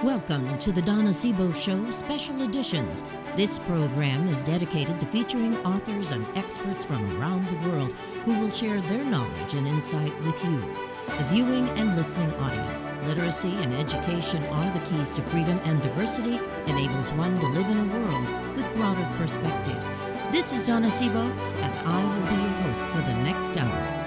Welcome to the Donna Sebo Show Special Editions. This program is dedicated to featuring authors and experts from around the world who will share their knowledge and insight with you. The viewing and listening audience, literacy and education are the keys to freedom, and diversity enables one to live in a world with broader perspectives. This is Donna Sebo, and I will be your host for the next hour.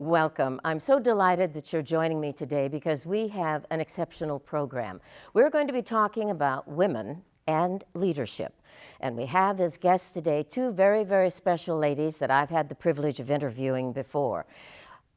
Welcome. I'm so delighted that you're joining me today because we have an exceptional program. We're going to be talking about women and leadership. And we have as guests today two very, very special ladies that I've had the privilege of interviewing before.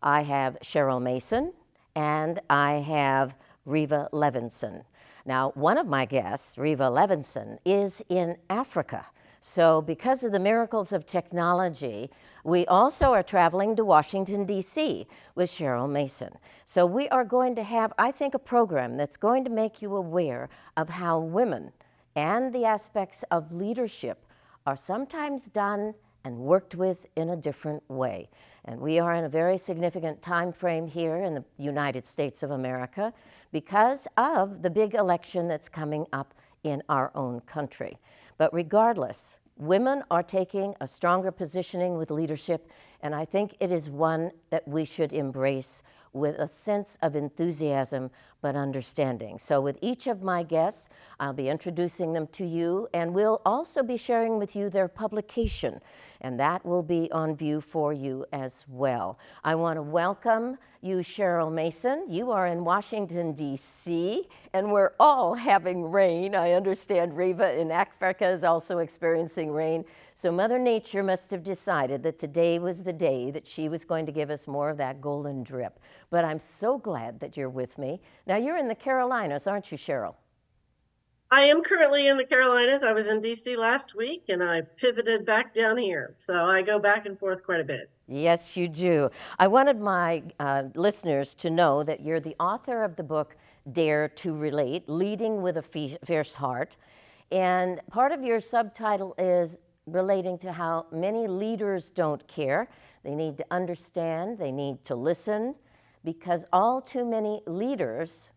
I have Cheryl Mason and I have Riva Levinson. Now, one of my guests, Riva Levinson, is in Africa. So because of the miracles of technology, we also are traveling to Washington, D.C. with Cheryl Mason. So we are going to have, I think, a program that's going to make you aware of how women and the aspects of leadership are sometimes done and worked with in a different way. And we are in a very significant time frame here in the United States of America because of the big election that's coming up in our own country. But regardless, women are taking a stronger positioning with leadership, and I think it is one that we should embrace with a sense of enthusiasm but understanding. So with each of my guests, I'll be introducing them to you, and we'll also be sharing with you their publication, and that will be on view for you as well. I want to welcome you, Cheryl Mason. You are in Washington, D.C., and we're all having rain. I understand Riva in Africa is also experiencing rain. So Mother Nature must have decided that today was the day that she was going to give us more of that golden drip. But I'm so glad that you're with me. Now, you're in the Carolinas, aren't you, Cheryl? I am currently in the Carolinas. I was in DC last week and I pivoted back down here. So I go back and forth quite a bit. Yes, you do. I wanted my listeners to know that you're the author of the book, Dare to Relate, Leading with a Fierce Heart. And part of your subtitle is relating to how many leaders don't care. They need to understand, they need to listen, because all too many leaders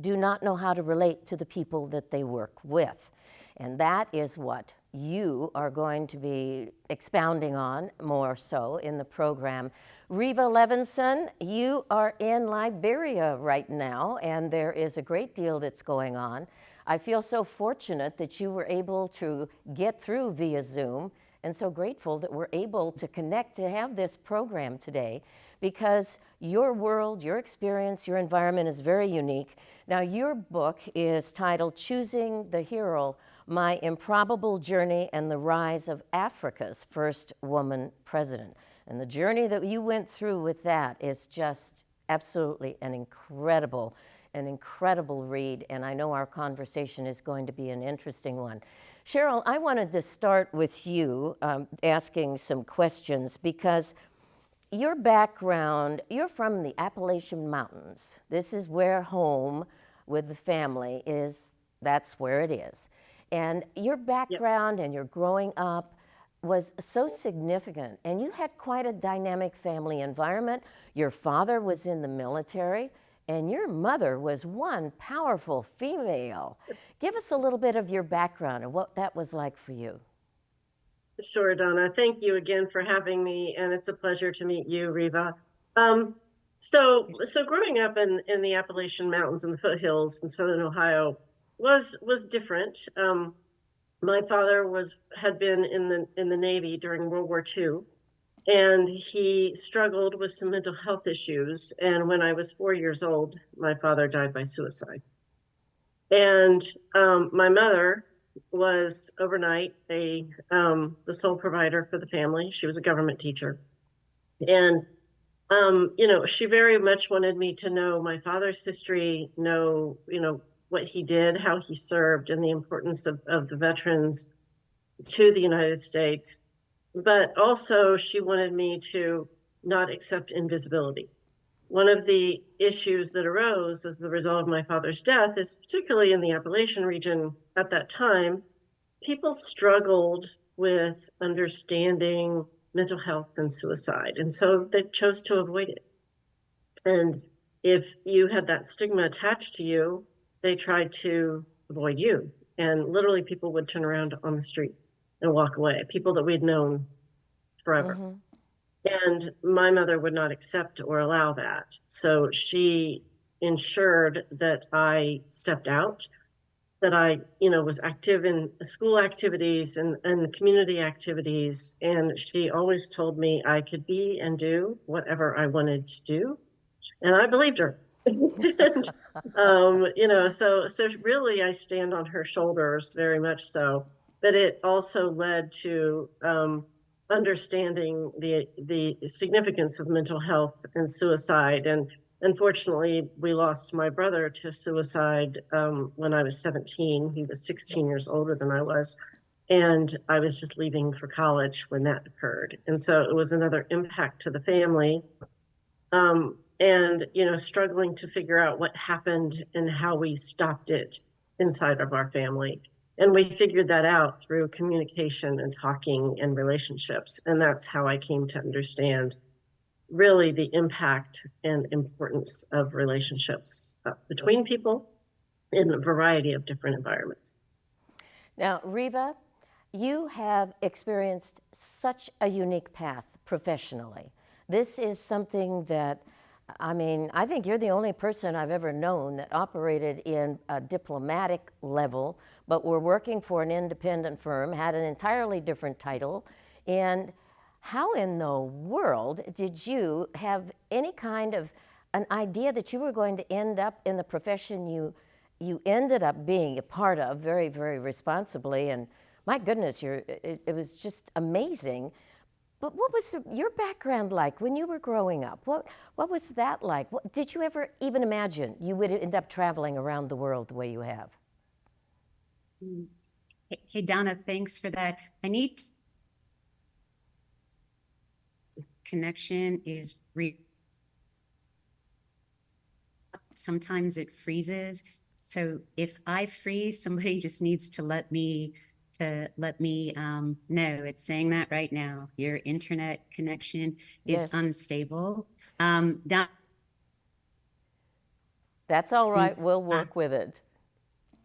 do not know how to relate to the people that they work with. And that is what you are going to be expounding on more so in the program. Riva Levinson, you are in Liberia right now, and there is a great deal that's going on. I feel so fortunate that you were able to get through via Zoom, and so grateful that we're able to connect to have this program today, because your world, your experience, your environment is very unique. Now, your book is titled Choosing the Hero, My Improbable Journey and the Rise of Africa's First Woman President. And the journey that you went through with that is just absolutely an incredible read, and I know our conversation is going to be an interesting one. Cheryl, I wanted to start with you asking some questions, because your background, you're from the Appalachian Mountains. This is where home with the family is, that's where it is. And your background and your growing up was so significant, and you had quite a dynamic family environment. Your father was in the military, and your mother was one powerful female. Give us a little bit of your background and what that was like for you. Sure, Donna. Thank you again for having me, and it's a pleasure to meet you, Riva. So growing up in the Appalachian Mountains and the foothills in southern Ohio was different. My father had been in the Navy during World War II, and he struggled with some mental health issues. And when I was 4 years old, my father died by suicide. And my mother was overnight the sole provider for the family. She was a government teacher. And, she very much wanted me to know my father's history, know, what he did, how he served, and the importance of the veterans to the United States. But also she wanted me to not accept invisibility. One of the issues that arose as the result of my father's death is, particularly in the Appalachian region at that time, people struggled with understanding mental health and suicide. And so they chose to avoid it. And if you had that stigma attached to you, they tried to avoid you. And literally people would turn around on the street and walk away, people that we'd known forever. And my mother would not accept or allow that. So she ensured that I stepped out, that I, was active in school activities and community activities. And she always told me I could be and do whatever I wanted to do. And I believed her. And, so really I stand on her shoulders very much so. But it also led to understanding the significance of mental health and suicide. And unfortunately, we lost my brother to suicide when I was 17. He was 16 years older than I was. And I was just leaving for college when that occurred. And so it was another impact to the family. And, struggling to figure out what happened and how we stopped it inside of our family. And we figured that out through communication and talking and relationships. And that's how I came to understand really the impact and importance of relationships between people in a variety of different environments. Now, Riva, you have experienced such a unique path professionally. This is something that, I think you're the only person I've ever known that operated in a diplomatic level, but were working for an independent firm, had an entirely different title. And how in the world did you have any kind of an idea that you were going to end up in the profession you ended up being a part of very, very responsibly? And my goodness, it was just amazing. But what was your background like when you were growing up? What was that like? Did you ever even imagine you would end up traveling around the world the way you have? Hey, Donna, thanks for that. Connection is sometimes it freezes. So if I freeze, somebody just needs to let me know. It's saying that right now. Your internet connection is unstable. That's all right. We'll work with it.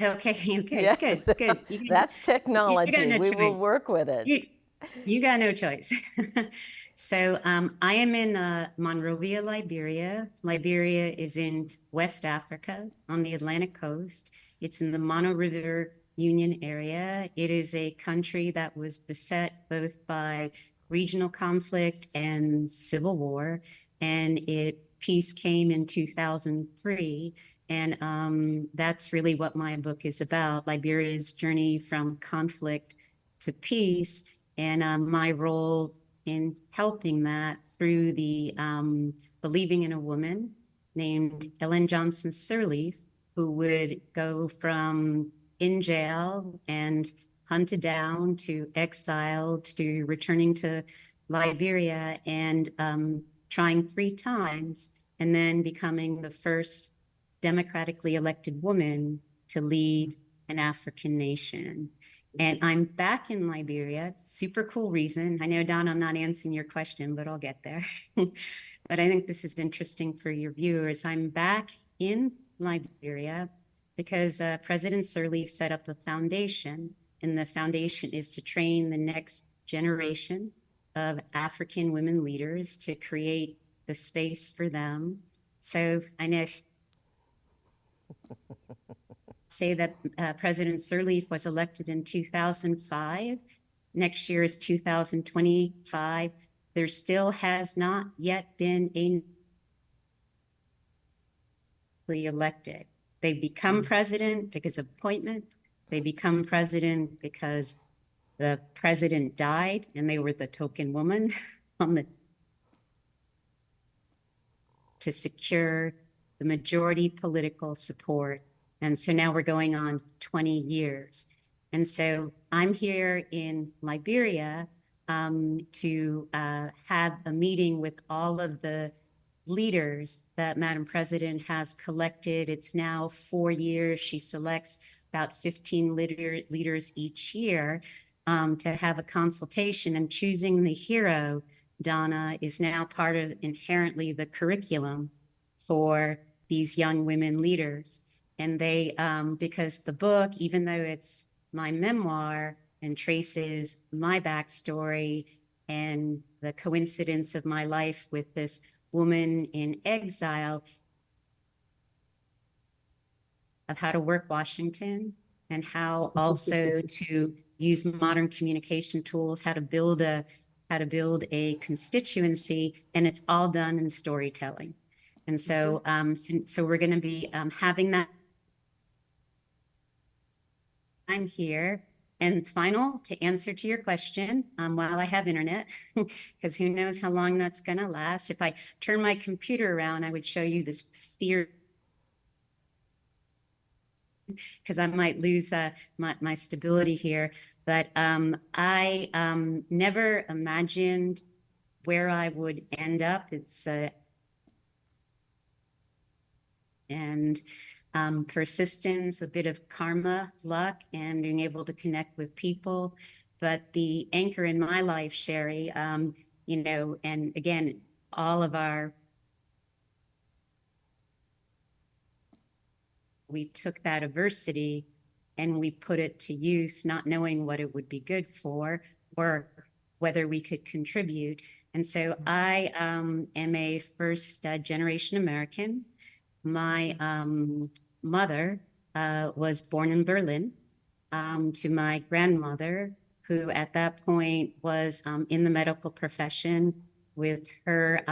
Okay, yes. good. That's technology. We will work with it. You got no choice. So I am in Monrovia, Liberia. Liberia is in West Africa on the Atlantic coast. It's in the Mono River Union area. It is a country that was beset both by regional conflict and civil war, and peace came in 2003. And that's really what my book is about, Liberia's journey from conflict to peace, and my role in helping that through the believing in a woman named Ellen Johnson Sirleaf, who would go from in jail and hunted down to exiled to returning to Liberia and trying 3 times and then becoming the first democratically elected woman to lead an African nation. And I'm back in Liberia. Super cool reason. I know, Don, I'm not answering your question, but I'll get there. But I think this is interesting for your viewers. I'm back in Liberia because President Sirleaf set up a foundation, and the foundation is to train the next generation of African women leaders to create the space for them. So I know say that President Sirleaf was elected in 2005. Next year is 2025. There still has not yet been a elected. They become president because of appointment. They become president because the president died and they were the token woman to secure the majority political support. And so now we're going on 20 years. And so I'm here in Liberia to have a meeting with all of the leaders that Madam President has collected. It's now 4 years. She selects about 15 leaders each year to have a consultation, and choosing the hero, Donna, is now part of inherently the curriculum for these young women leaders. And they, because the book, even though it's my memoir and traces my backstory and the coincidence of my life with this woman in exile, of how to work Washington and how also to use modern communication tools, how to build a constituency, and it's all done in storytelling. And so, so we're going to be having that time here. And final, to answer to your question, while I have internet, because who knows how long that's going to last. If I turn my computer around, I would show you this theory, because I might lose my stability here. But I never imagined where I would end up. It's and persistence, a bit of karma, luck, and being able to connect with people. But the anchor in my life, Sherry, you know, and again, all of we took that adversity and we put it to use, not knowing what it would be good for or whether we could contribute. And so I am a first generation American. My mother was born in Berlin to my grandmother, who at that point was in the medical profession with her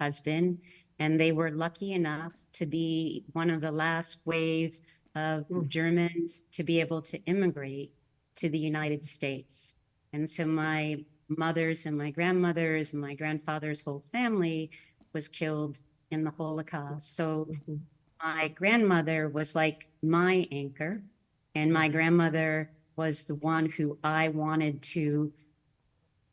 husband. And they were lucky enough to be one of the last waves of Germans to be able to immigrate to the United States. And so my mother's and my grandmother's and my grandfather's whole family was killed in the Holocaust. So my grandmother was like my anchor, and my grandmother was the one who I wanted to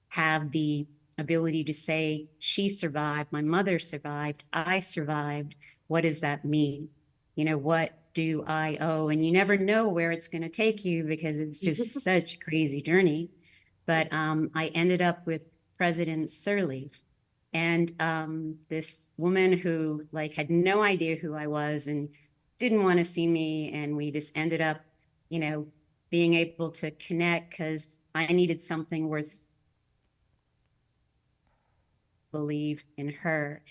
have the ability to say, she survived, my mother survived, I survived. What does that mean? You know, what do I owe? And you never know where it's going to take you because it's just such a crazy journey. But I ended up with President Sirleaf, and this woman who like had no idea who I was and didn't want to see me. And we just ended up, you know, being able to connect because I needed something worth believe in her.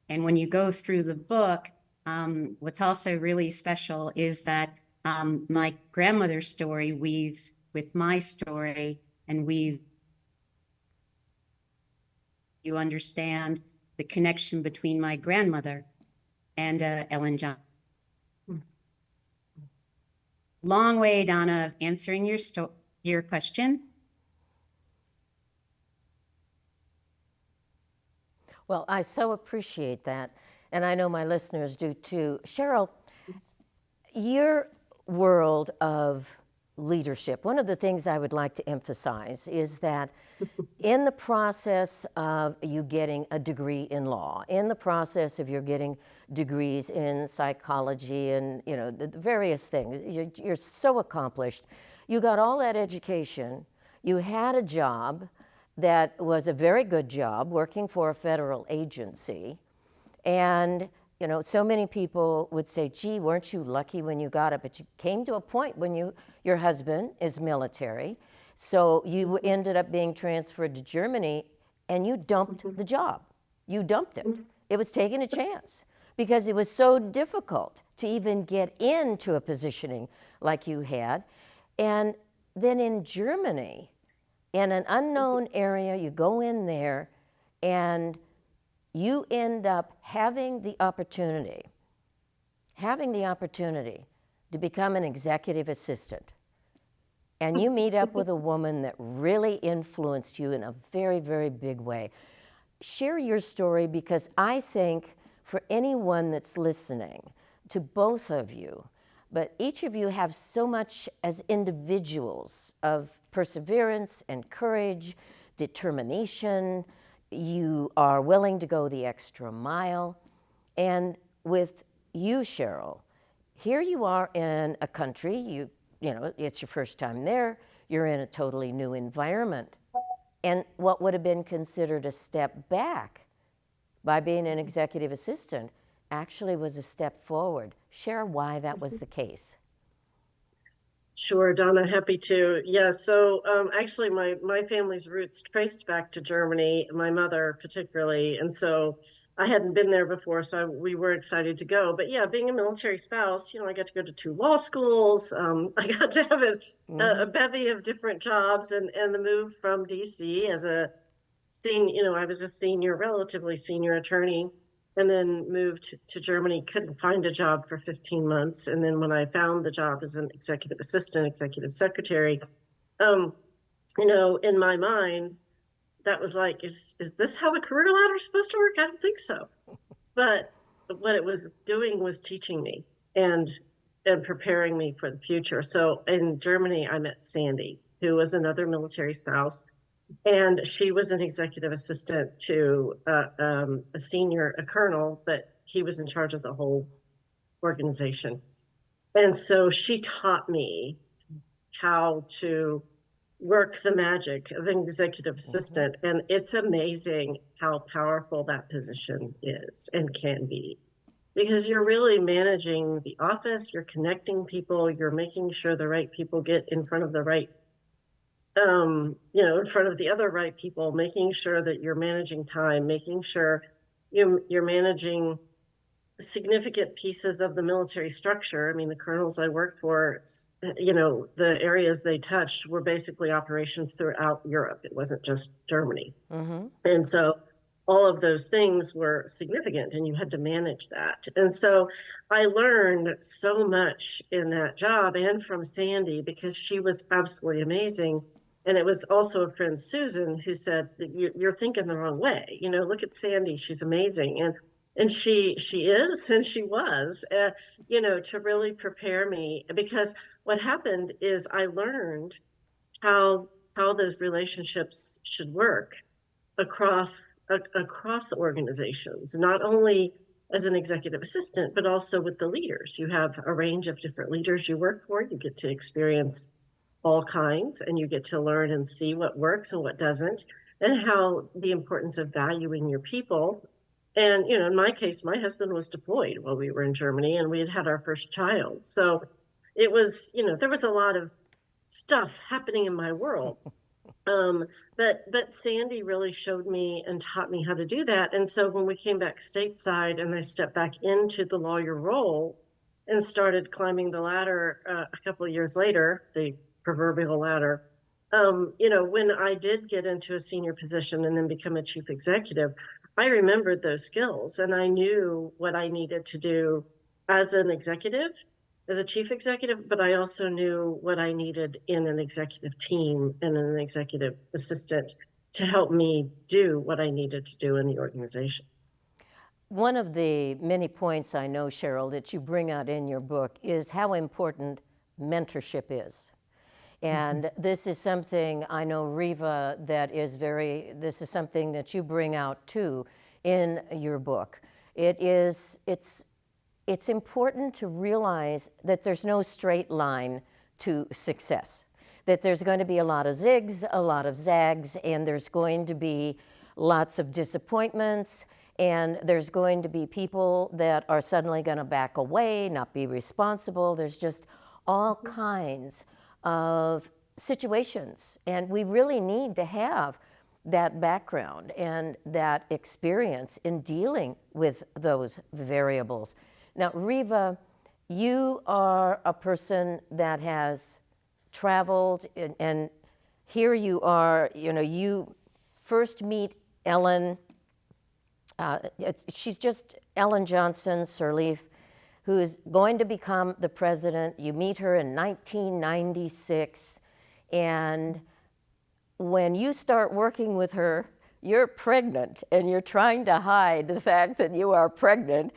And when you go through the book, what's also really special is that my grandmother's story weaves with my story, and you understand the connection between my grandmother and Ellen Johnson. Long way, Donna, of answering your question. Well, I so appreciate that, and I know my listeners do too. Cheryl, your world of leadership, one of the things I would like to emphasize is that in the process of you getting a degree in law, in the process of you're getting degrees in psychology and, you know, the various things, you're so accomplished. You got all that education. You had a job that was a very good job working for a federal agency. And, you know, so many people would say, gee, weren't you lucky when you got it? But you came to a point when your husband is military. So you ended up being transferred to Germany and you dumped the job. You dumped it. It was taking a chance because it was so difficult to even get into a positioning like you had. And then in Germany, in an unknown area, you go in there and you end up having the opportunity to become an executive assistant. And you meet up with a woman that really influenced you in a very, very big way. Share your story, because I think for anyone that's listening to both of you, but each of you have so much as individuals of perseverance and courage, determination. You are willing to go the extra mile. And with you, Cheryl, here you are in a country, you know, it's your first time there, you're in a totally new environment. And what would have been considered a step back by being an executive assistant actually was a step forward. Share why that was the case. Sure, Donna, happy to. Yeah, so actually my family's roots traced back to Germany, my mother particularly. And so I hadn't been there before, so we were excited to go. But yeah, being a military spouse, I got to go to 2 law schools. I got to have a bevy of different jobs, and the move from DC as a senior, I was a relatively senior attorney, and then moved to Germany, couldn't find a job for 15 months. And then when I found the job as an executive assistant, executive secretary, in my mind, that was like, is this how the career ladder is supposed to work? I don't think so. But what it was doing was teaching me and preparing me for the future. So in Germany, I met Sandy, who was another military spouse. And she was an executive assistant to a colonel, but he was in charge of the whole organization. And so she taught me how to work the magic of an executive assistant. And it's amazing how powerful that position is and can be. Because you're really managing the office, you're connecting people, you're making sure the right people get in front of the right in front of the other right people, making sure that you're managing time, making sure you're managing significant pieces of the military structure. I mean, the colonels I worked for, the areas they touched were basically operations throughout Europe. It wasn't just Germany. And so all of those things were significant, and you had to manage that. And so I learned so much in that job and from Sandy, because she was absolutely amazing. And it was also a friend, Susan, who said, you're thinking the wrong way. Look at Sandy. She's amazing. And she is, and she was, to really prepare me. Because what happened is I learned how those relationships should work across organizations, not only as an executive assistant, but also with the leaders. You have a range of different leaders you work for. You get to experience all kinds, and you get to learn and see what works and what doesn't, and how the importance of valuing your people. And, in my case, my husband was deployed while we were in Germany, and we had our first child. So it was, there was a lot of stuff happening in my world. But Sandy really showed me and taught me how to do that. And so when we came back stateside and I stepped back into the lawyer role and started climbing the ladder a couple of years later, the proverbial ladder, when I did get into a senior position and then become a chief executive, I remembered those skills, and I knew what I needed to do as an executive, as a chief executive, but I also knew what I needed in an executive team and an executive assistant to help me do what I needed to do in the organization. One of the many points I know, Cheryl, that you bring out in your book is how important mentorship is. And this is something I know, Riva, this is something that you bring out too in your book. It's important to realize that there's no straight line to success, that there's going to be a lot of zigs, a lot of zags, and there's going to be lots of disappointments, and there's going to be people that are suddenly going to back away, not be responsible. There's just all kinds of situations, and we really need to have that background and that experience in dealing with those variables. Now, Riva, you are a person that has traveled, and here you are, you first meet Ellen, she's just Ellen Johnson Sirleaf, who is going to become the president. You meet her in 1996, and when you start working with her, you're pregnant, and you're trying to hide the fact that you are pregnant,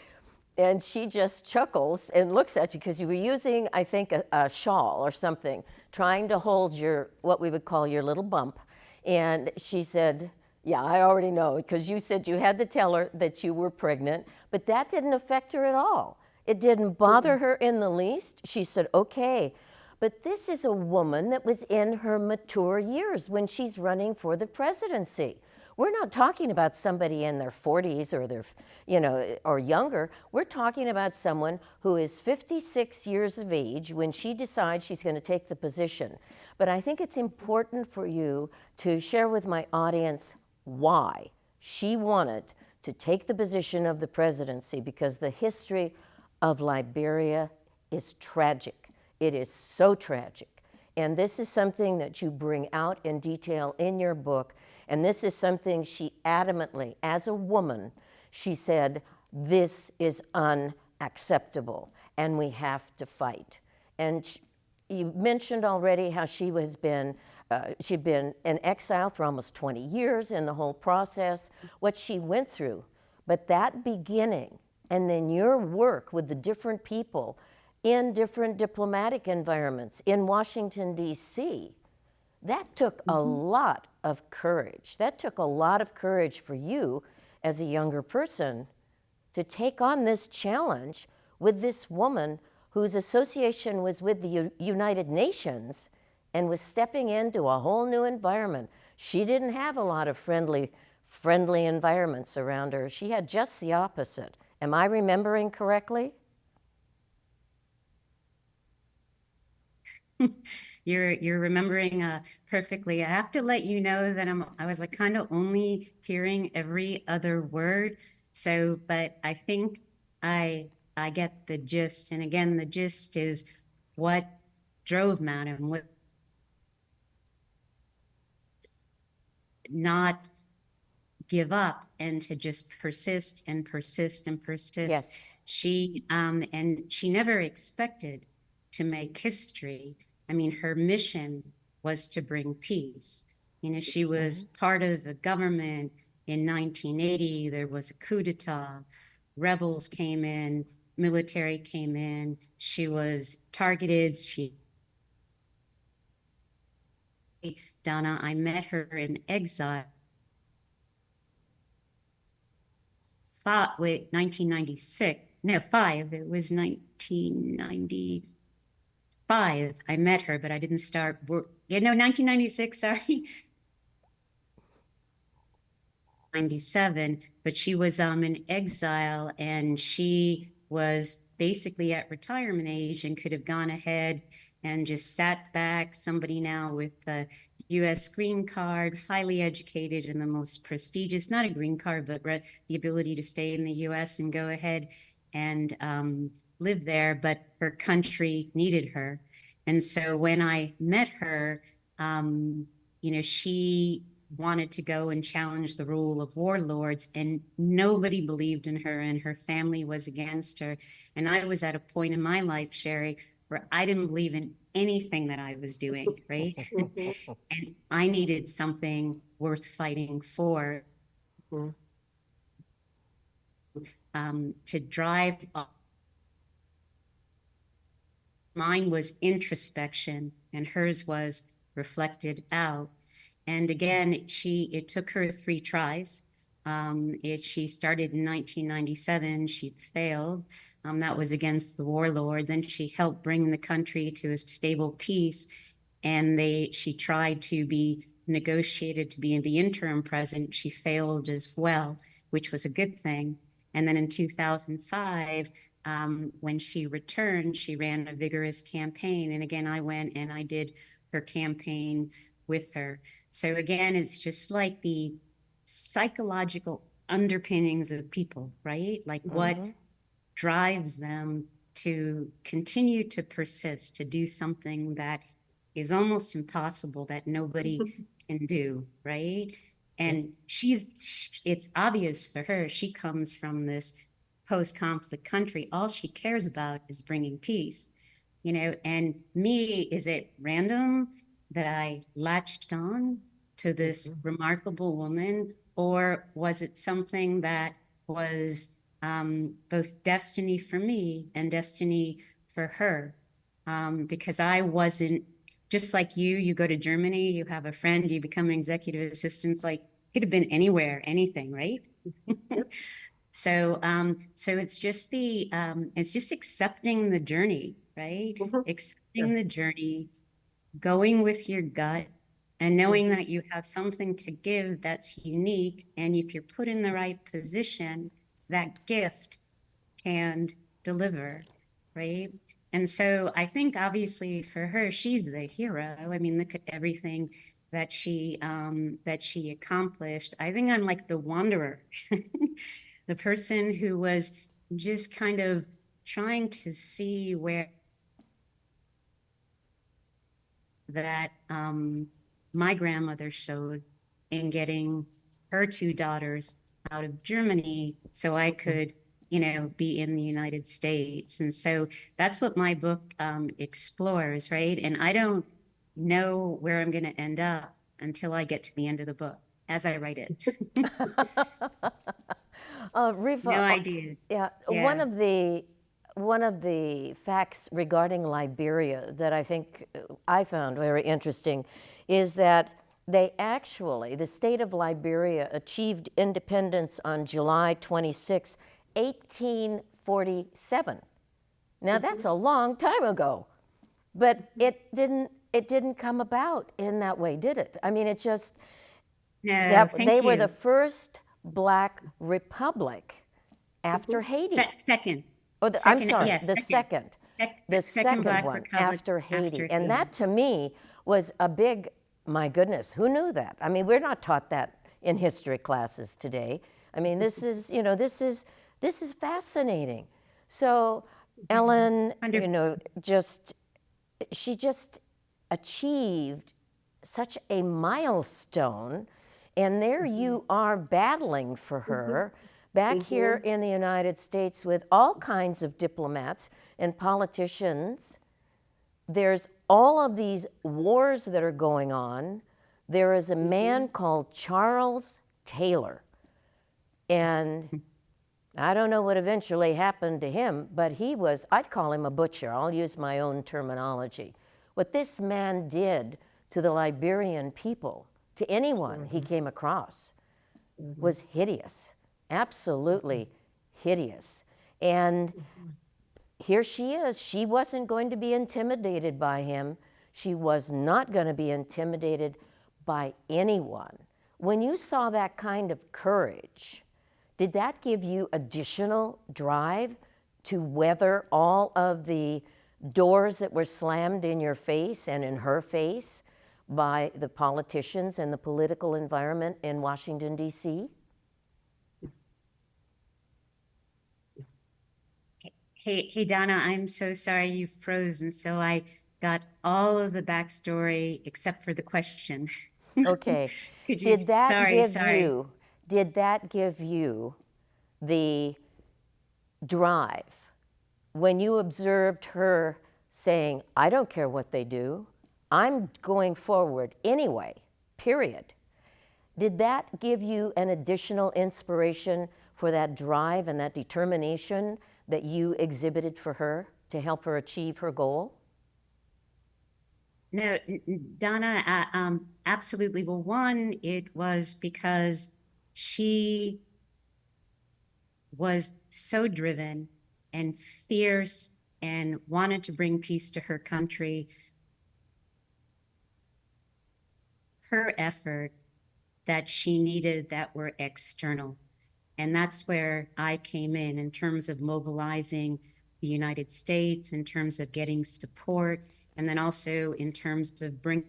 and she just chuckles and looks at you because you were using, I think, a shawl or something, trying to hold what we would call your little bump. And she said, yeah, I already know, because you said you had to tell her that you were pregnant, but that didn't affect her at all. It didn't bother her in the least. She said, okay, but this is a woman that was in her mature years when she's running for the presidency. we're not talking about somebody in their 40s or their, you know, or younger. We're talking about someone who is 56 years of age when she decides she's going to take the position. But I think it's important for you to share with my audience why she wanted to take the position of the presidency, because the history of Liberia is tragic. It is so tragic. And this is something that you bring out in detail in your book. And this is something she adamantly, as a woman, she said, this is unacceptable and we have to fight. And you mentioned already how she'd been in exile for almost 20 years in the whole process, what she went through. But that beginning, and then your work with the different people in different diplomatic environments in Washington, D.C., that took a lot of courage. That took a lot of courage for you as a younger person to take on this challenge with this woman whose association was with the United Nations and was stepping into a whole new environment. She didn't have a lot of friendly environments around her. She had just the opposite. Am I remembering correctly? You're remembering perfectly. I have to let you know that I was like kind of only hearing every other word. So, but I think I get the gist. And again, the gist is what drove Madam, what not give up and to just persist and persist and persist. Yes. She and she never expected to make history. I mean, her mission was to bring peace. You know, she was part of the government in 1980. There was a coup d'etat. Rebels came in, military came in. She was targeted. Donna, I met her in exile. Wait, 1996. No, 5. It was 1995. I met her, but I didn't start work. Yeah, no, 1996, sorry. 97, but she was in exile, and she was basically at retirement age and could have gone ahead and just sat back. Somebody now with a U.S. green card, highly educated and the most prestigious, not a green card, but the ability to stay in the U.S. and go ahead and live there. But her country needed her. And so when I met her, you know, she wanted to go and challenge the rule of warlords, and nobody believed in her, and her family was against her. And I was at a point in my life, Sherry, where I didn't believe in anything that I was doing, right? And I needed something worth fighting for, to drive up. Mine was introspection, and hers was reflected out. And again, it took her 3 tries. She started in 1997. She failed. That was against the warlord. Then she helped bring the country to a stable peace. And she tried to be negotiated to be the interim president. She failed as well, which was a good thing. And then in 2005, when she returned, she ran a vigorous campaign. And again, I went and I did her campaign with her. So again, it's just like the psychological underpinnings of people, right? Like what drives them to continue to persist, to do something that is almost impossible, that nobody can do, right? And it's obvious for her, she comes from this post-conflict country. All she cares about is bringing peace, you know. And me, is it random that I latched on to this remarkable woman, or was it something that was both destiny for me and destiny for her? Because I wasn't, just like you go to Germany, you have a friend, you become an executive assistant. It's like, could have been anywhere, anything, right? So it's just it's just accepting the journey, right? Accepting the journey, going with your gut, and knowing that you have something to give that's unique, and if you're put in the right position, that gift can deliver, right? And so I think obviously for her, she's the hero. I mean, look at everything that she accomplished. I think I'm like the wanderer, the person who was just kind of trying to see where that my grandmother showed in getting her two daughters out of Germany so I could, you know, be in the United States. And so that's what my book explores, right? And I don't know where I'm going to end up until I get to the end of the book as I write it. Riva, No idea. yeah, Yeah. one of the facts regarding Liberia that I think I found very interesting is that they actually, the state of Liberia achieved independence on July 26, 1847. Now that's a long time ago, but it didn't come about in that way, did it? I mean, it just No, they thank were the you. first Black republic after Haiti. Second. Oh, I'm Second, sorry, yes, the second. the Second second Black one Republic after Haiti. And Haiti. that to me was a big, my goodness, who knew that? I mean, we're not taught that in history classes today. I mean, this is, you know, this is fascinating. So Ellen, you know, she just achieved such a milestone. And there you are battling for her back here in the United States with all kinds of diplomats and politicians. There's all of these wars that are going on. There is a man called Charles Taylor. And I don't know what eventually happened to him, but he was, I'd call him a butcher. I'll use my own terminology. What this man did to the Liberian people, to anyone he came across, was hideous, absolutely hideous. And here she is. She wasn't going to be intimidated by him. She was not going to be intimidated by anyone. When you saw that kind of courage, did that give you additional drive to weather all of the doors that were slammed in your face and in her face by the politicians and the political environment in Washington, D.C.? Hey, Donna, I'm so sorry you froze, and so I got all of the backstory except for the question. Okay. Could you? Did that give you the drive when you observed her saying, I don't care what they do, I'm going forward anyway, period? Did that give you an additional inspiration for that drive and that determination that you exhibited for her to help her achieve her goal? No, Donna, absolutely. Well, one, it was because she was so driven and fierce and wanted to bring peace to her country. Her effort that she needed that were external. And that's where I came in terms of mobilizing the United States, in terms of getting support, and then also in terms of bringing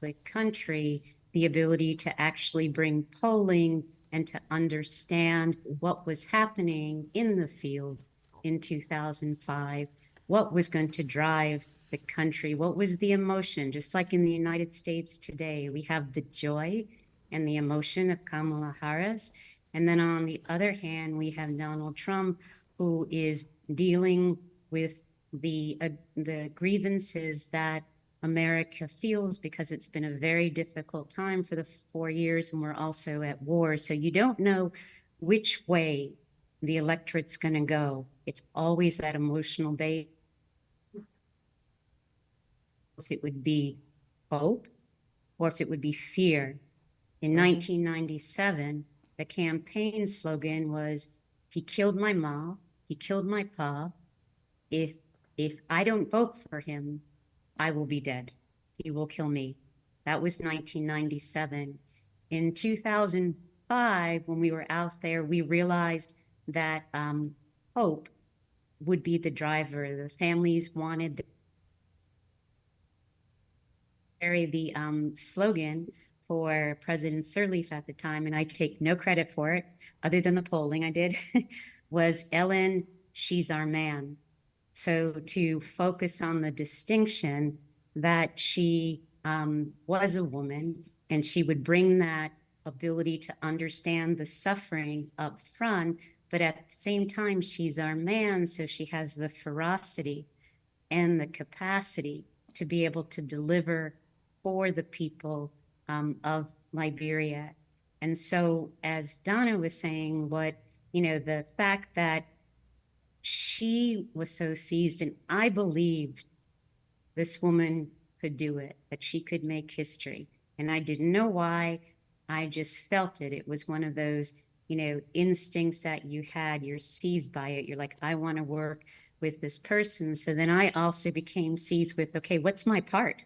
the country the ability to actually bring polling and to understand what was happening in the field in 2005, what was going to drive the country, what was the emotion. Just like in the United States today, we have the joy and the emotion of Kamala Harris. And then on the other hand, we have Donald Trump, who is dealing with the grievances that America feels, because it's been a very difficult time for the 4 years, and we're also at war. So you don't know which way the electorate's going to go. It's always that emotional base. If it would be hope or if it would be fear. In 1997, the campaign slogan was, he killed my ma, he killed my pa. If I don't vote for him, I will be dead. he will kill me. That was 1997. In 2005, when we were out there, we realized that hope would be the driver. The families wanted the slogan for President Sirleaf at the time, and I take no credit for it, other than the polling I did, was Ellen, she's our man. So to focus on the distinction that she was a woman, and she would bring that ability to understand the suffering up front, but at the same time, she's our man, so she has the ferocity and the capacity to be able to deliver for the people of Liberia. And so, as Donna was saying, the fact that she was so seized, and I believed this woman could do it, that she could make history. And I didn't know why, I just felt it. It was one of those, instincts that you had, you're seized by it. You're like, I want to work with this person. So then I also became seized with, okay, what's my part?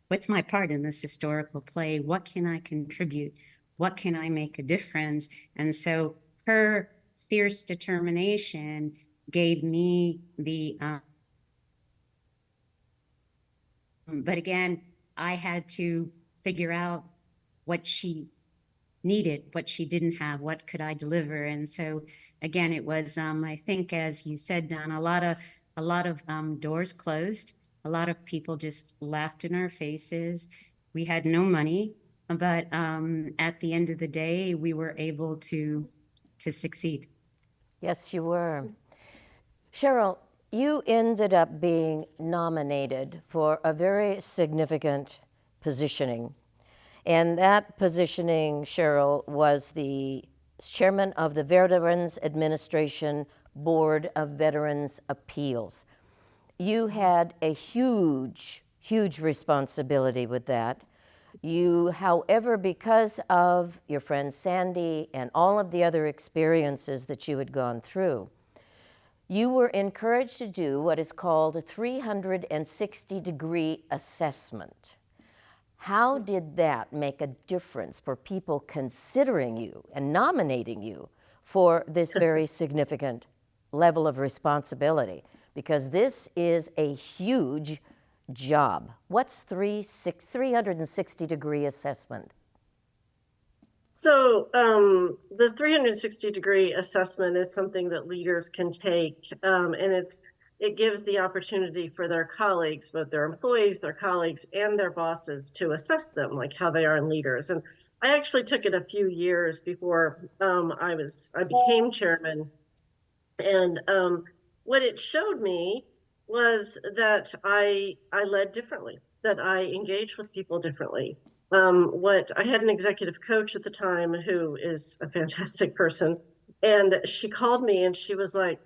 What's my part in this historical play? What can I contribute? What can I make a difference? And so her fierce determination gave me the, but again, I had to figure out what she needed, what she didn't have, what could I deliver. And so again, it was, I think, as you said, Don, a lot of doors closed. A lot of people just laughed in our faces. We had no money, but at the end of the day, we were able to succeed. Yes, you were. Cheryl, you ended up being nominated for a very significant positioning. And that positioning, Cheryl, was the chairman of the Veterans Administration Board of Veterans Appeals. You had a huge, huge responsibility with that. You, however, because of your friend Sandy and all of the other experiences that you had gone through, you were encouraged to do what is called a 360-degree assessment. How did that make a difference for people considering you and nominating you for this very significant level of responsibility? Because this is a huge job. What's 360-degree assessment? So the 360-degree assessment is something that leaders can take, and it gives the opportunity for their colleagues, both their employees, their colleagues, and their bosses to assess them, like how they are in leaders. And I actually took it a few years before I became chairman. And what it showed me was that I led differently, that I engaged with people differently. I had an executive coach at the time who is a fantastic person, and she called me and she was like,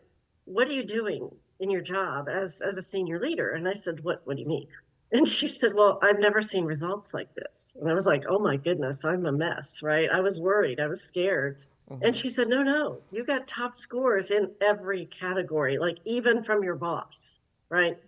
"What are you doing in your job as a senior leader?" And I said, "What do you mean?" And she said, "Well, I've never seen results like this." And I was like, "Oh my goodness, I'm a mess," right? I was worried, I was scared. And she said, "No, you got top scores in every category, like even from your boss, right?"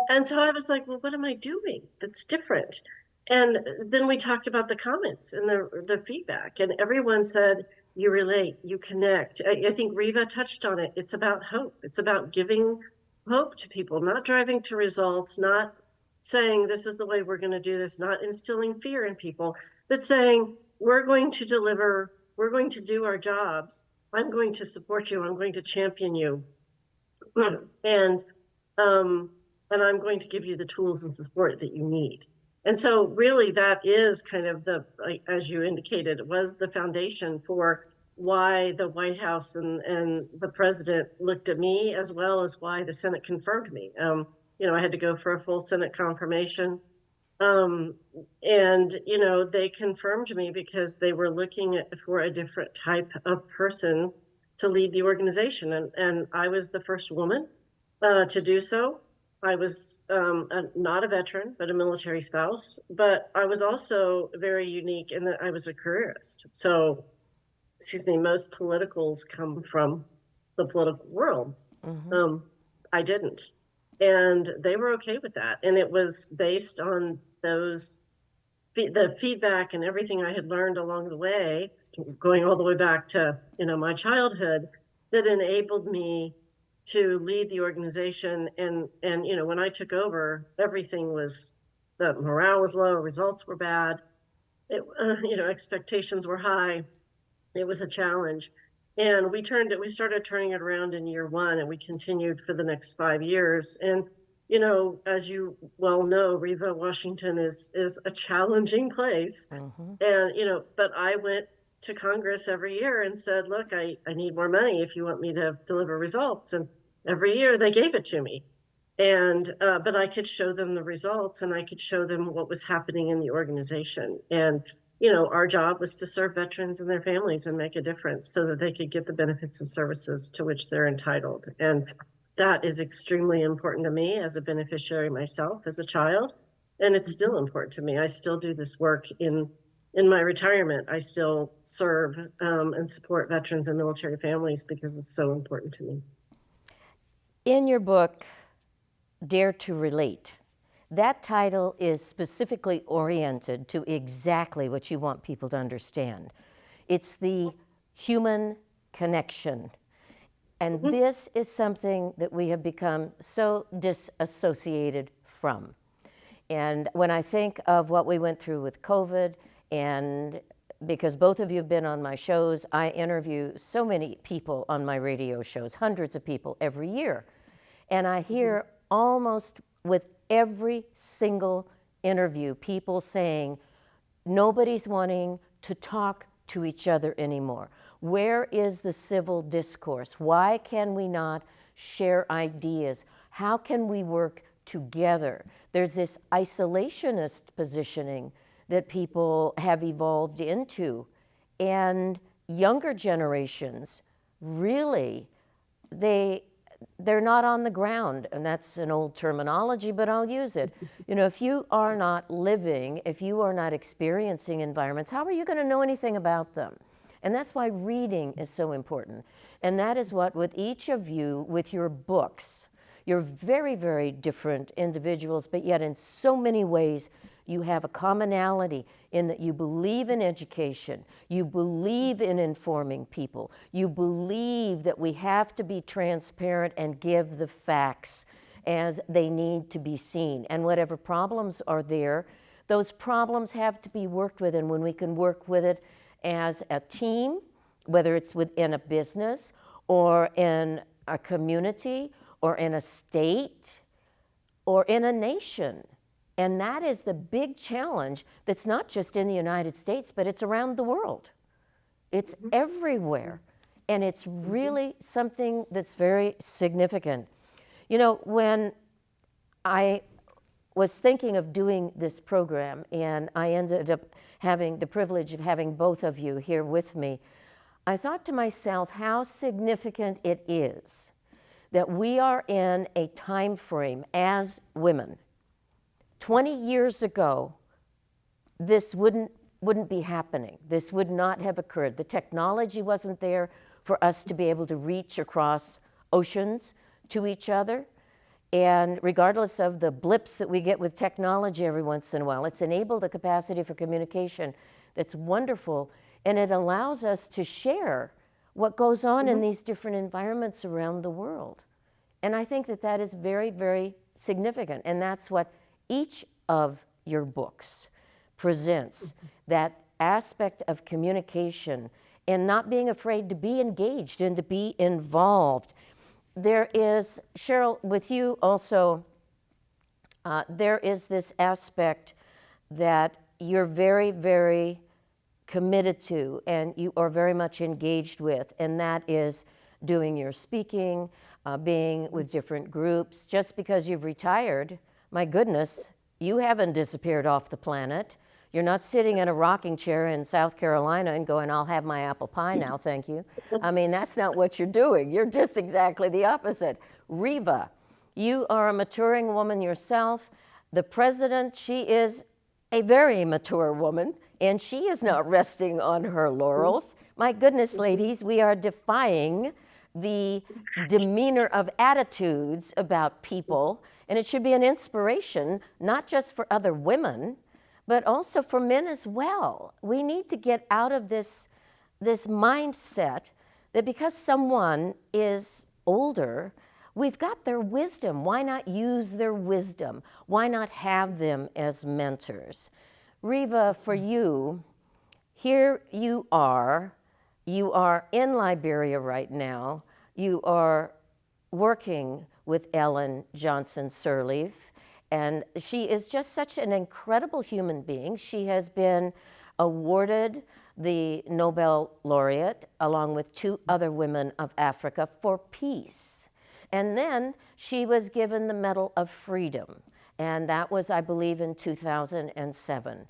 And so I was like, "Well, what am I doing that's different?" And then we talked about the comments and the feedback, and everyone said, "You relate, you connect." I think Riva touched on it. It's about hope. It's about giving hope to people, not driving to results, not saying this is the way we're going to do this, not instilling fear in people, but saying we're going to deliver, we're going to do our jobs. I'm going to support you. I'm going to champion you. And I'm going to give you the tools and support that you need. And so really that is kind of as you indicated, was the foundation for why the White House and the president looked at me, as well as why the Senate confirmed me. I had to go for a full Senate confirmation. And they confirmed me because they were looking for a different type of person to lead the organization. And I was the first woman to do so. I was not a veteran, but a military spouse. But I was also very unique in that I was a careerist. So, most politicals come from the political world. I didn't. And they were okay with that. And it was based on the feedback and everything I had learned along the way, going all the way back to, my childhood, that enabled me to lead the organization. And when I took over, the morale was low, results were bad. Expectations were high. It was a challenge. And we started turning it around in year one, and we continued for the next 5 years. And, as you well know, Riva, Washington is a challenging place. And, but I went to Congress every year and said, look, I need more money if you want me to deliver results. And every year they gave it to me. And, but I could show them the results, and I could show them what was happening in the organization. And, our job was to serve veterans and their families and make a difference so that they could get the benefits and services to which they're entitled. And that is extremely important to me as a beneficiary myself as a child. And it's still important to me. I still do this work in my retirement. I still serve and support veterans and military families because it's so important to me. In your book, Dare to Relate, that title is specifically oriented to exactly what you want people to understand. It's the human connection. And this is something that we have become so disassociated from. And when I think of what we went through with COVID, and because both of you have been on my shows, I interview so many people on my radio shows, hundreds of people every year. And I hear almost with every single interview, people saying, nobody's wanting to talk to each other anymore. Where is the civil discourse? Why can we not share ideas? How can we work together? There's this isolationist positioning that people have evolved into. And younger generations, really, they're not on the ground, and that's an old terminology, but I'll use it. If you are not living, if you are not experiencing environments, how are you going to know anything about them? And that's why reading is so important. And that is what, with each of you, with your books, you're very, very different individuals, but yet in so many ways, you have a commonality in that you believe in education, you believe in informing people, you believe that we have to be transparent and give the facts as they need to be seen. And whatever problems are there, those problems have to be worked with. And when we can work with it as a team, whether it's within a business or in a community or in a state or in a nation. And that is the big challenge that's not just in the United States, but it's around the world. It's everywhere. And it's really something that's very significant. When I was thinking of doing this program, and I ended up having the privilege of having both of you here with me, I thought to myself how significant it is that we are in a time frame as women. 20 years ago, this wouldn't be happening. This would not have occurred. The technology wasn't there for us to be able to reach across oceans to each other. And regardless of the blips that we get with technology every once in a while, it's enabled a capacity for communication that's wonderful. And it allows us to share what goes on in these different environments around the world. And I think that that is very, very significant. And that's what each of your books presents, that aspect of communication and not being afraid to be engaged and to be involved. There is, Cheryl, with you also, there is this aspect that you're very, very committed to and you are very much engaged with, and that is doing your speaking, being with different groups. Just because you've retired, my goodness, you haven't disappeared off the planet. You're not sitting in a rocking chair in South Carolina and going, I'll have my apple pie now, thank you. I mean, that's not what you're doing. You're just exactly the opposite. Riva, you are a maturing woman yourself. The president, she is a very mature woman, and she is not resting on her laurels. My goodness, ladies, we are defying the demeanor of attitudes about people, and it should be an inspiration, not just for other women, but also for men as well. We need to get out of this mindset that because someone is older, we've got their wisdom. Why not use their wisdom? Why not have them as mentors? Riva, for you, here you are in Liberia right now. You are working with Ellen Johnson Sirleaf, and she is just such an incredible human being. She has been awarded the Nobel laureate along with 2 other women of Africa for peace. And then she was given the Medal of Freedom, and that was, I believe, in 2007.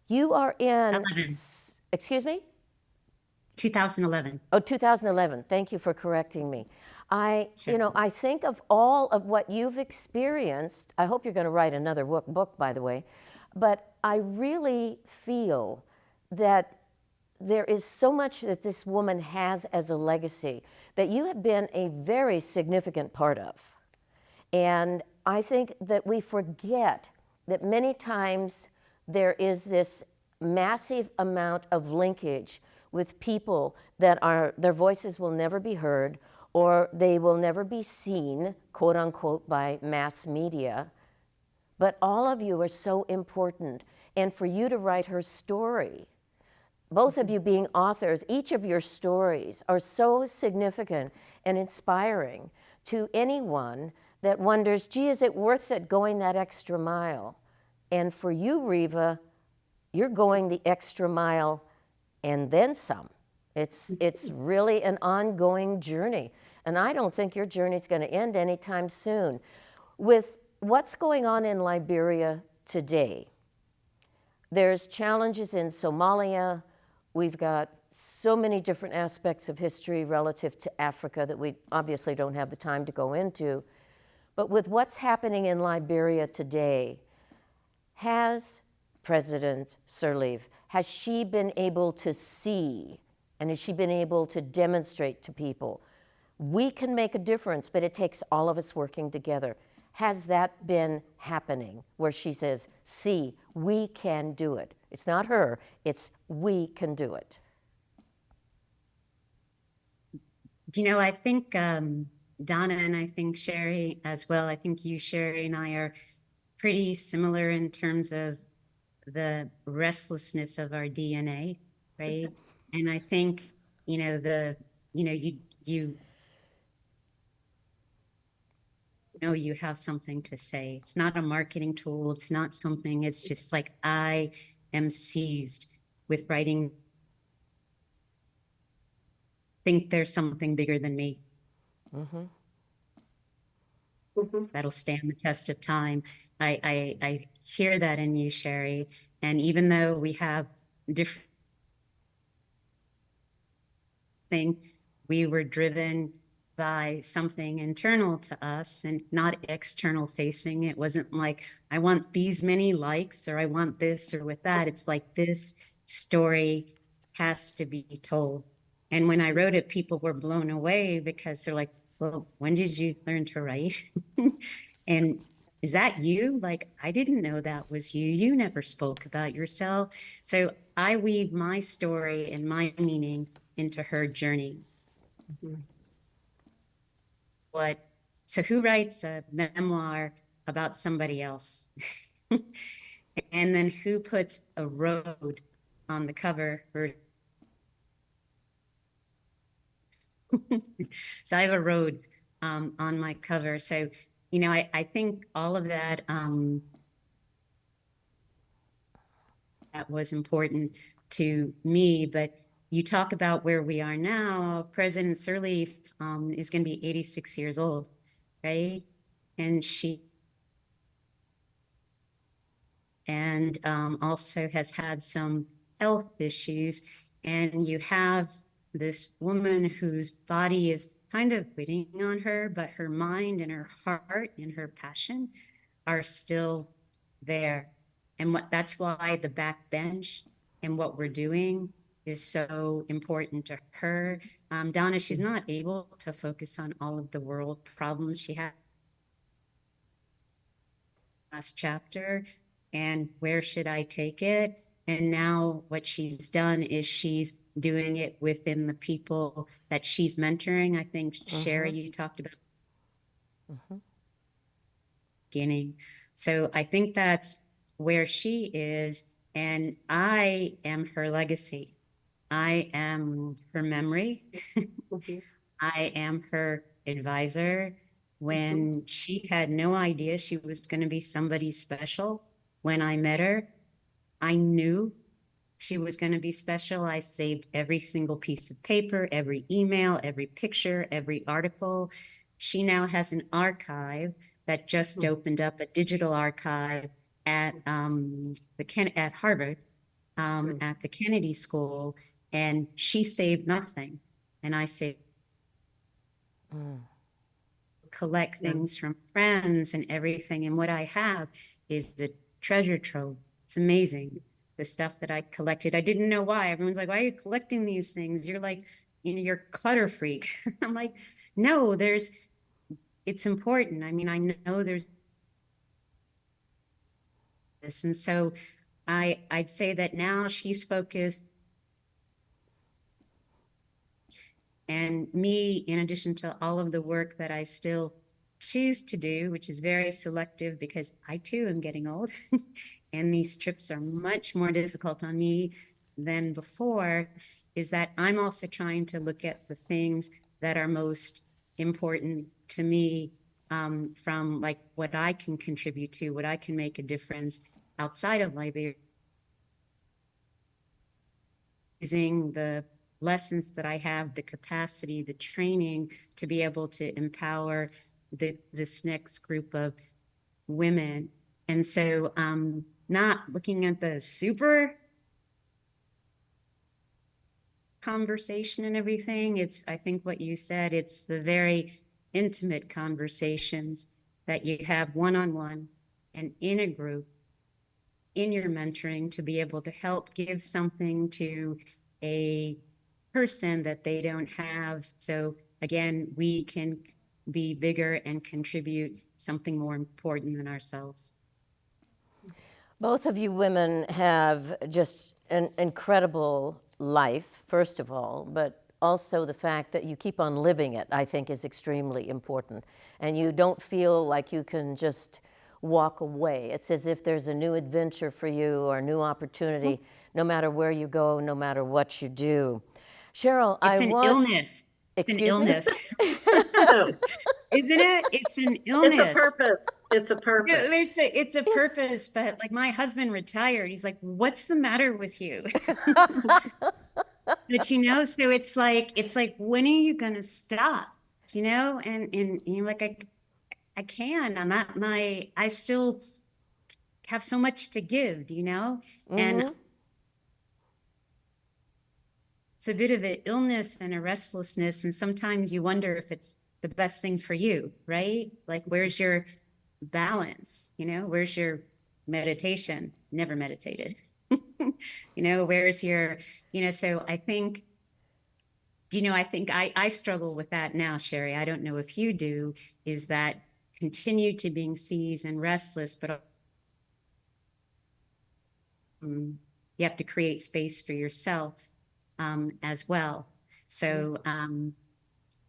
You are in, 11. excuse me? 2011. Oh, 2011. Thank you for correcting me. Sure. I think of all of what you've experienced. I hope you're going to write another book, by the way. But I really feel that there is so much that this woman has as a legacy that you have been a very significant part of. And I think that we forget that many times there is this massive amount of linkage with people that their voices will never be heard, or they will never be seen, quote unquote, by mass media. But all of you are so important. And for you to write her story, both of you being authors, each of your stories are so significant and inspiring to anyone that wonders, gee, is it worth it going that extra mile? And for you, Riva, you're going the extra mile and then some. It's really an ongoing journey. And I don't think your journey is going to end anytime soon. With what's going on in Liberia today, there's challenges in Somalia. We've got so many different aspects of history relative to Africa that we obviously don't have the time to go into. But with what's happening in Liberia today, has President Sirleaf, has she been able to see, and has she been able to demonstrate to people, we can make a difference, but it takes all of us working together? Has that been happening where she says, see, we can do it? It's not her, it's we can do it. I think Donna, and I think Sherry as well, I think you, Sherry, and I are pretty similar in terms of the restlessness of our DNA, right? And I think, you have something to say. It's not a marketing tool. It's not something, it's just like, I am seized with writing. Think there's something bigger than me. Mm-hmm. Mm-hmm. That'll stand the test of time. I hear that in you, Sherry. And even though we have different thing, we were driven by something internal to us and not external facing. It wasn't like, I want these many likes, or I want this or with that. It's like, this story has to be told. And when I wrote it, people were blown away because they're like, well, when did you learn to write? And is that you? Like, I didn't know that was you. You never spoke about yourself. So I weave my story and my meaning into her journey. Mm-hmm. So who writes a memoir about somebody else? And then who puts a road on the cover? So I have a road on my cover. So, I think all of that, that was important to me. But you talk about where we are now. President Sirleaf is going to be 86 years old, right? And she also has had some health issues. And you have this woman whose body is kind of waiting on her, but her mind and her heart and her passion are still there. And that's why the backbench and what we're doing is so important to her. Donna, she's not able to focus on all of the world problems she had last chapter and where should I take it. And now what she's done is she's doing it within the people that she's mentoring. I think, Sherry, you talked about beginning. So I think that's where she is, and I am her legacy. I am her memory. I am her advisor. When she had no idea she was going to be somebody special, when I met her, I knew she was going to be special. I saved every single piece of paper, every email, every picture, every article. She now has an archive that just opened up, a digital archive at at Harvard, at the Kennedy School, and she saved nothing, and I saved collect things from friends and everything. And what I have is the treasure trove. It's amazing. The stuff that I collected. I didn't know why. Everyone's like, why are you collecting these things? You're like, you're a clutter freak. I'm like, no, it's important. I mean, I know there's this. And so I'd say that now she's focused. And me, in addition to all of the work that I still choose to do, which is very selective because I too am getting old and these trips are much more difficult on me than before, is that I'm also trying to look at the things that are most important to me, from like what I can contribute to, what I can make a difference outside of Liberia, using the lessons that I have, the capacity, the training to be able to empower this next group of women. And so not looking at the super conversation and everything. It's, I think what you said, it's the very intimate conversations that you have one-on-one and in a group, in your mentoring, to be able to help give something to a person that they don't have. So again, we can be bigger and contribute something more important than ourselves. Both of you women have just an incredible life, first of all, but also the fact that you keep on living it, I think, is extremely important. And you don't feel like you can just walk away. It's as if there's a new adventure for you or a new opportunity, no matter where you go, no matter what you do. Cheryl, it's an illness. It's an illness. Isn't it? It's an illness. It's a purpose. It's a purpose. It's a purpose. But like my husband retired, he's like, "What's the matter with you?" But so it's like, when are you gonna stop? And you're like, I can. I'm at I still have so much to give. And it's a bit of an illness and a restlessness, and sometimes you wonder if it's the best thing for you, right? Like, where's your balance? Where's your meditation? Never meditated. Where's your, so I think, I struggle with that now, Sherry. I don't know if you do, is that continue to being seized and restless, but you have to create space for yourself as well. So,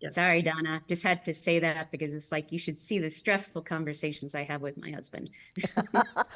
yes. Sorry, Donna, just had to say that because it's like, you should see the stressful conversations I have with my husband.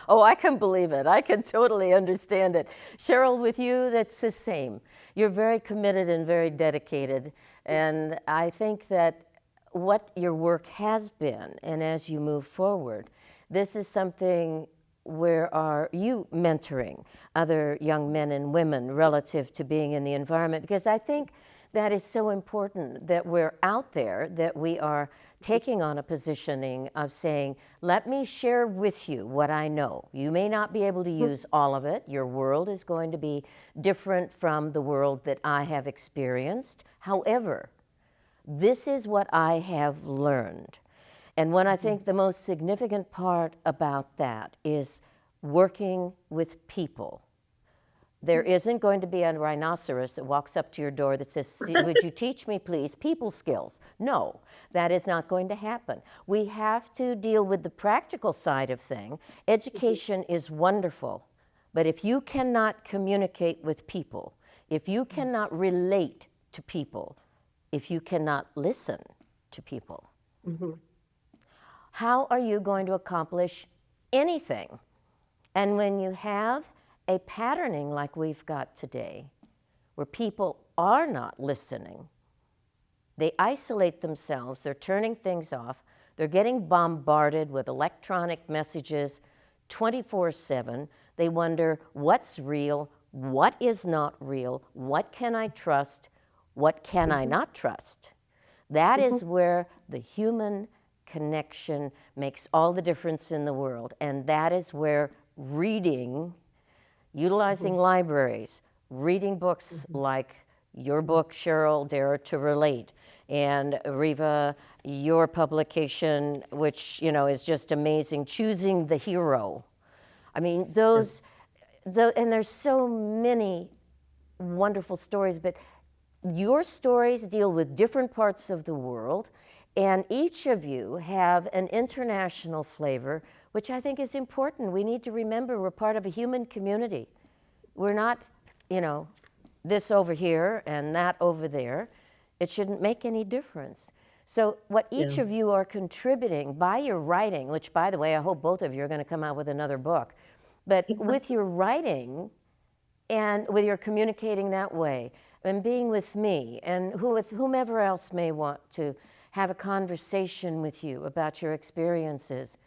Oh, I can believe it. I can totally understand it. Cheryl, with you, that's the same. You're very committed and very dedicated. And I think that what your work has been, and as you move forward, this is something where are you mentoring other young men and women relative to being in the environment? Because I think that is so important, that we're out there, that we are taking on a positioning of saying, let me share with you what I know. You may not be able to use all of it. Your world is going to be different from the world that I have experienced. However, this is what I have learned. And what I think the most significant part about that is working with people There isn't going to be a rhinoceros that walks up to your door that says, would you teach me, please, people skills? No, that is not going to happen. We have to deal with the practical side of things. Education is wonderful, but if you cannot communicate with people, if you cannot relate to people, if you cannot listen to people, how are you going to accomplish anything? And when you have a patterning like we've got today, where people are not listening, they isolate themselves, they're turning things off, they're getting bombarded with electronic messages 24/7. They wonder what's real, what is not real, what can I trust, what can I not trust. That is where the human connection makes all the difference in the world. And that is where reading, utilizing libraries, reading books like your book, Cheryl, Dare to Relate, and Riva, your publication, which is just amazing, Choosing the Hero. I mean, and there's so many wonderful stories, but your stories deal with different parts of the world, and each of you have an international flavor, which I think is important. We need to remember we're part of a human community. We're not, this over here and that over there. It shouldn't make any difference. So what each of you are contributing by your writing, which, by the way, I hope both of you are going to come out with another book, but with your writing and with your communicating that way and being with me and with whomever else may want to have a conversation with you about your experiences,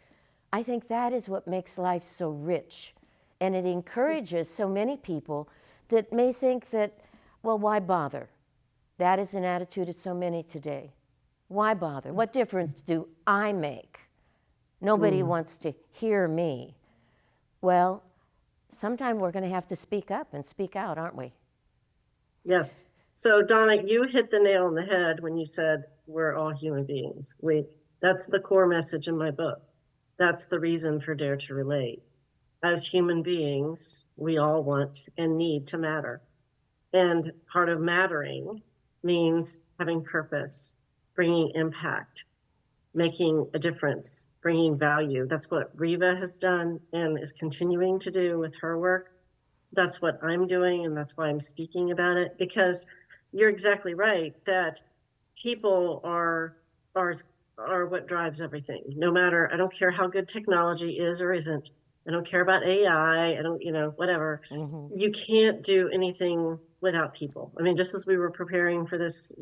I think that is what makes life so rich. And it encourages so many people that may think that, well, why bother? That is an attitude of so many today. Why bother? What difference do I make? Nobody wants to hear me. Well, sometime we're going to have to speak up and speak out, aren't we? Yes. So Donna, you hit the nail on the head when you said we're all human beings. That's the core message in my book. That's the reason for Dare to Relate. As human beings, we all want and need to matter. And part of mattering means having purpose, bringing impact, making a difference, bringing value. That's what Riva has done and is continuing to do with her work. That's what I'm doing, and that's why I'm speaking about it, because you're exactly right that people are what drives everything. No matter, I don't care how good technology is or isn't. I don't care about AI. I don't, whatever. You can't do anything without people. I mean, just as we were preparing for this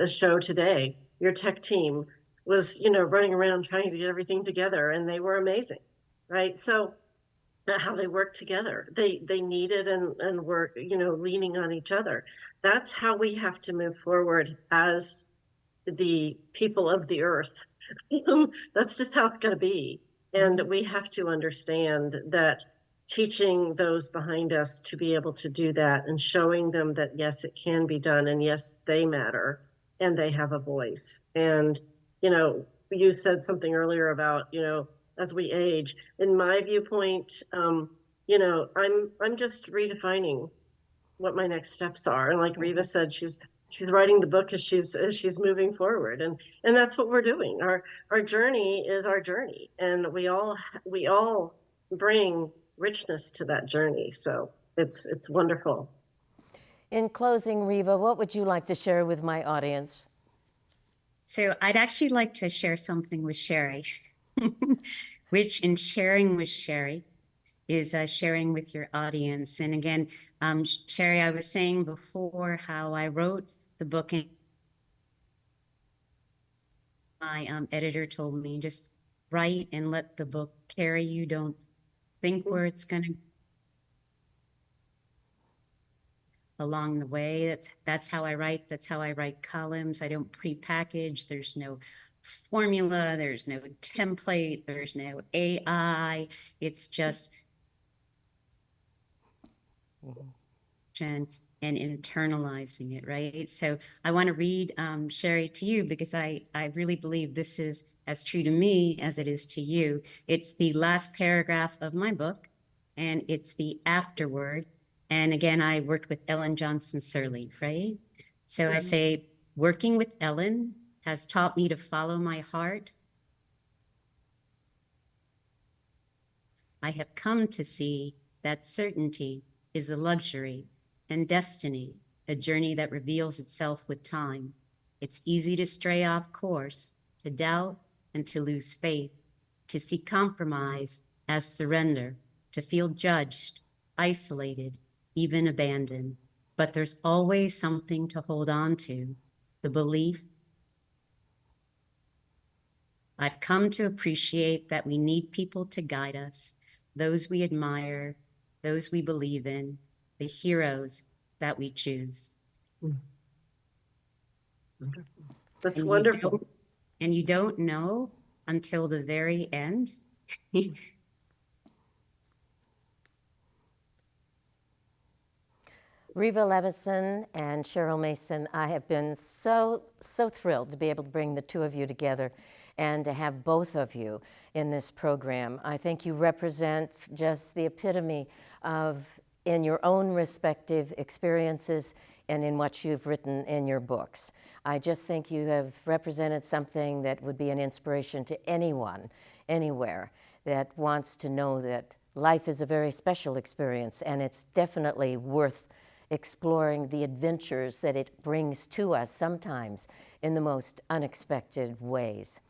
show today, your tech team was, running around trying to get everything together, and they were amazing, right? So how they work together. They needed and were, leaning on each other. That's how we have to move forward as the people of the earth. That's just how it's going to be. And we have to understand that teaching those behind us to be able to do that and showing them that, yes, it can be done. And yes, they matter and they have a voice. And, you said something earlier about, as we age, in my viewpoint, I'm just redefining what my next steps are. And like Riva said, she's writing the book as she's moving forward, and that's what we're doing. Our journey is our journey, and we all bring richness to that journey. So it's wonderful. In closing, Riva, what would you like to share with my audience? So I'd actually like to share something with Sherry, which in sharing with Sherry is sharing with your audience. And again, Sherry, I was saying before how I wrote the book, and my editor told me, just write and let the book carry you. Don't think where it's going to along the way. That's how I write. That's how I write columns. I don't prepackage. There's no formula. There's no template. There's no AI. It's just and internalizing it, right? So I want to read, Sherry, to you, because I really believe this is as true to me as it is to you. It's the last paragraph of my book, and it's the afterword. And again, I worked with Ellen Johnson Sirleaf, right? So I say, working with Ellen has taught me to follow my heart. I have come to see that certainty is a luxury and destiny, a journey that reveals itself with time. It's easy to stray off course, to doubt and to lose faith, to see compromise as surrender, to feel judged, isolated, even abandoned. But there's always something to hold on to, the belief. I've come to appreciate that we need people to guide us, those we admire, those we believe in, the heroes that we choose. That's And wonderful. You don't know until the very end. Riva Levinson and Cheryl Mason, I have been so thrilled to be able to bring the two of you together and to have both of you in this program. I think you represent just the epitome of, in your own respective experiences and in what you've written in your books. I just think you have represented something that would be an inspiration to anyone, anywhere, that wants to know that life is a very special experience, and it's definitely worth exploring the adventures that it brings to us, sometimes in the most unexpected ways.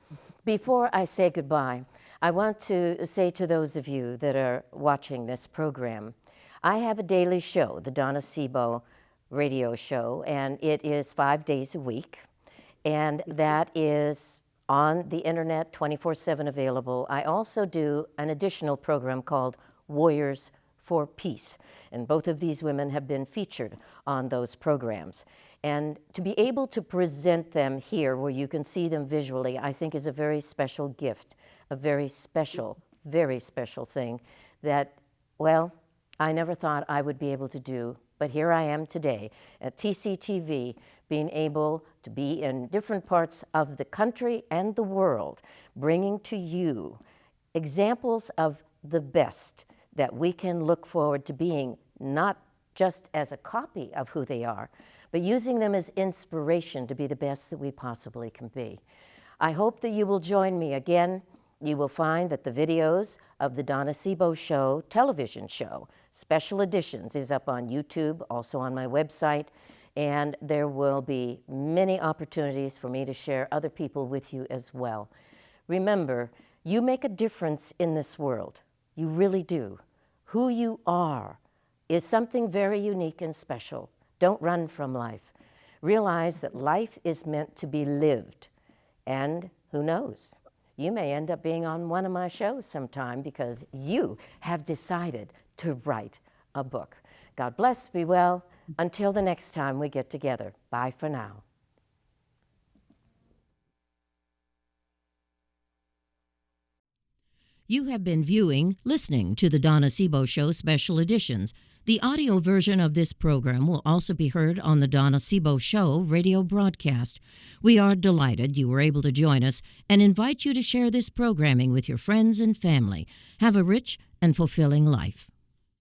Before I say goodbye, I want to say to those of you that are watching this program, I have a daily show, the Donna Sebo radio show, and it is 5 days a week, and that is on the internet, 24/7 available. I also do an additional program called Warriors for Peace, and both of these women have been featured on those programs. And to be able to present them here where you can see them visually, I think is a very special gift, a very special thing that, well, I never thought I would be able to do, but here I am today at TCTV, being able to be in different parts of the country and the world, bringing to you examples of the best that we can look forward to being, not just as a copy of who they are, but using them as inspiration to be the best that we possibly can be. I hope that you will join me again. You will find that the videos of the Donna Sebo Show television show, Special Editions, is up on YouTube, also on my website, and there will be many opportunities for me to share other people with you as well. Remember, you make a difference in this world. You really do. Who you are is something very unique and special. Don't run from life. Realize that life is meant to be lived. And who knows, you may end up being on one of my shows sometime because you have decided to write a book. God bless, be well. Until the next time we get together. Bye for now. You have been listening to the Donna Sebo Show Special Editions. The audio version of this program will also be heard on the Donna Sebo Show radio broadcast. We are delighted you were able to join us and invite you to share this programming with your friends and family. Have a rich and fulfilling life.